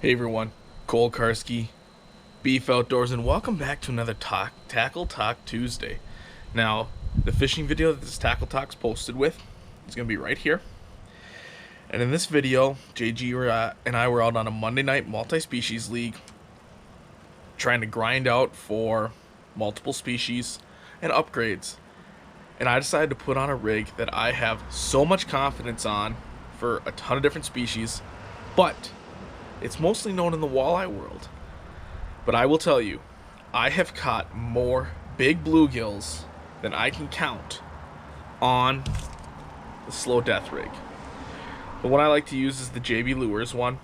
Hey everyone, Cole Karski, Beef Outdoors, and welcome back to another Tackle Talk Tuesday. Now, the fishing video that this Tackle Talk's posted with is going to be right here. And in this video, JG and I were out on a Monday night multi-species league trying to grind out for multiple species and upgrades. And I decided to put on a rig that I have so much confidence on for a ton of different species, but it's mostly known in the walleye world. But I will tell you, I have caught more big bluegills than I can count on the Slow Death rig. The one I like to use is the JB Lures one.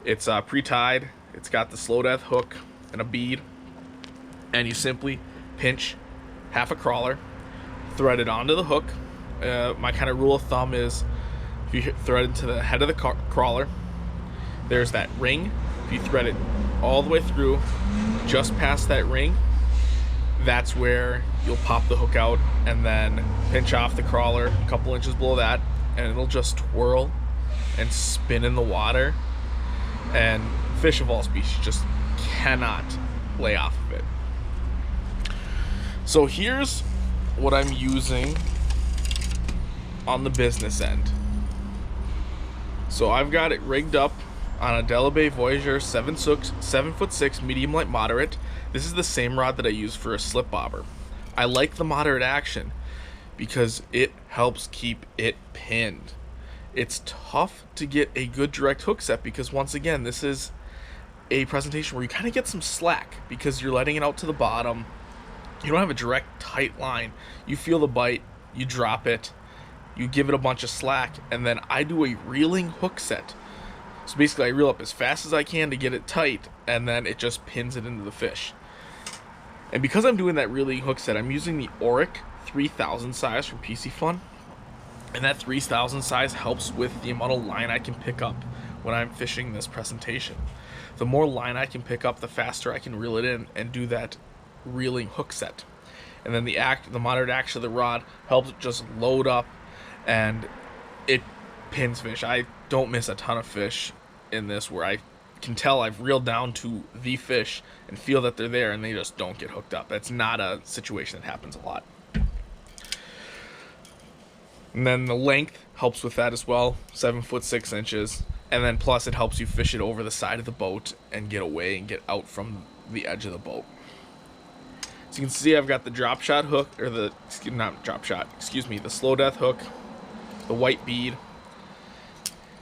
It's pre-tied, it's got the Slow Death hook and a bead, and you simply pinch half a crawler, thread it onto the hook. My kind of rule of thumb is if you thread it to the head of the crawler, there's that ring. If you thread it all the way through, just past that ring, that's where you'll pop the hook out and then pinch off the crawler a couple inches below that, and it'll just twirl and spin in the water, and fish of all species just cannot lay off of it. So here's what I'm using on the business end. So I've got it rigged up on a Della Bay Voyager 7'6" medium light moderate. This is the same rod that I use for a slip bobber. I like the moderate action because it helps keep it pinned. It's tough to get a good direct hook set because, once again, this is a presentation where you kind of get some slack because you're letting it out to the bottom. You don't have a direct tight line. You feel the bite, you drop it, you give it a bunch of slack, and then I do a reeling hook set. So basically I reel up as fast as I can to get it tight, and then it just pins it into the fish. And because I'm doing that reeling hook set, I'm using the Auric 3000 size from PC Fun. And that 3000 size helps with the amount of line I can pick up when I'm fishing this presentation. The more line I can pick up, the faster I can reel it in and do that reeling hook set. And then the moderate action of the rod helps it just load up, and it pins fish. I don't miss a ton of fish in this where I can tell I've reeled down to the fish and feel that they're there and they just don't get hooked up. That's not a situation that happens a lot. And then the length helps with that as well, 7'6". And then plus it helps you fish it over the side of the boat and get away and get out from the edge of the boat. So you can see I've got the drop shot hook, or the Slow Death hook, the white bead,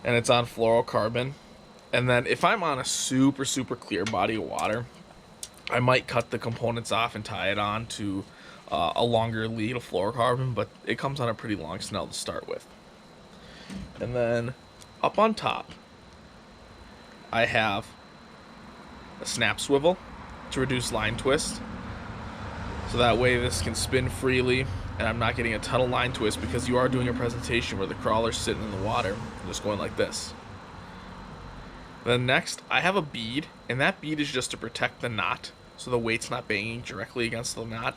and it's on fluorocarbon. And then if I'm on a super clear body of water, I might cut the components off and tie it on to a longer lead of fluorocarbon, but it comes on a pretty long snell to start with. And then up on top, I have a snap swivel to reduce line twist, so that way this can spin freely and I'm not getting a ton of line twist, because you are doing a presentation where the crawler's sitting in the water and just going like this. Then next, I have a bead, and that bead is just to protect the knot so the weight's not banging directly against the knot.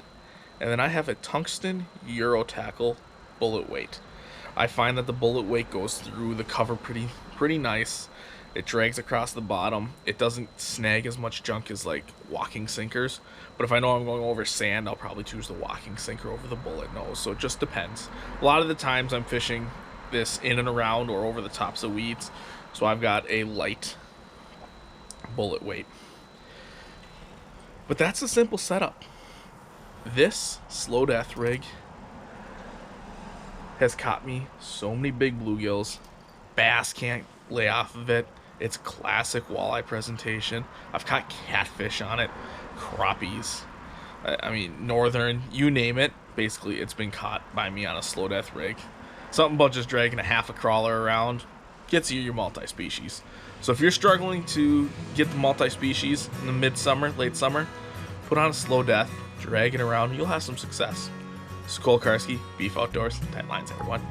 And then I have a tungsten Euro Tackle bullet weight. I find that the bullet weight goes through the cover pretty nice. It drags across the bottom. It doesn't snag as much junk as like walking sinkers. But if I know I'm going over sand, I'll probably choose the walking sinker over the bullet nose. So it just depends. A lot of the times I'm fishing this in and around or over the tops of weeds. So I've got a light bullet weight. But that's a simple setup. This Slow Death rig has caught me so many big bluegills. Bass can't lay off of it. It's classic walleye presentation. I've caught catfish on it, crappies, I mean northern, you name it. Basically it's been caught by me on a Slow Death rig. Something about just dragging a half a crawler around gets you your multi-species. So if you're struggling to get the multi-species in the midsummer, late summer, put on a Slow Death, drag it around, you'll have some success. This is Cole Karski, Beef Outdoors, tight lines everyone.